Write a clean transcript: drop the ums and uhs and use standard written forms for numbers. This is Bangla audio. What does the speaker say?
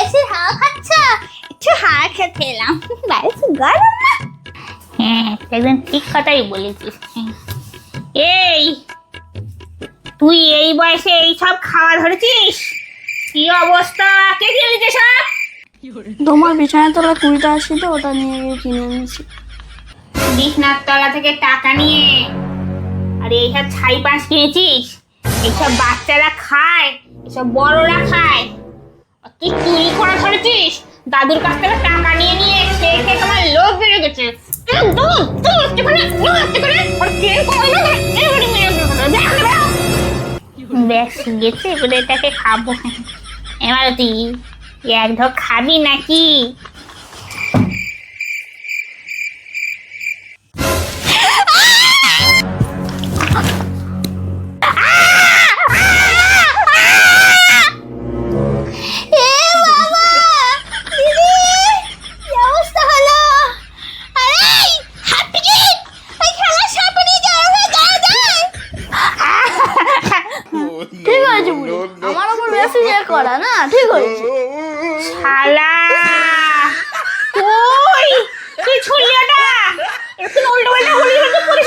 এসে হাওয়া খাচ্ছ? একটু হাওয়া খেতে এলাম, বাইরে তো গরম না। হ্যাঁ, একদম ঠিক কথাই বলেছিস। এই তুই এই বয়সে এই সব খাওয়া ধরেছিস? কি অবস্থা, কে কিনেছে সব? তোমার বিছানার তলা 20টা আসি তো, ওটা নিয়ে গিয়ে কিনে এনেছি। বিছনার তলা থেকে টাকা নিয়ে? আর এইসব ছাই পাশ কিনেছিস? এইসব বাচ্চারা খায়, এসব বড়রা খায়, আর তুই চুরি করা ধরেছিস? দাদুর কাছ থেকে টাকা নিয়ে নিয়ে খেয়ে খেয়ে তোমার লোভ বেড়ে গেছে। ব্যাস গেছে, এবারে এটাকে খাবো। এবার তুই এক ঢোক খাবি নাকি? ঠিক আছে বুড়ি, আমার ওপর বেশি ইয়ে করা না, ঠিক হয়েছে। শালা তুই কি ছুড়লি ওটা? একটু উল্টো পাল্টা বলি কিন্তু পুলিশ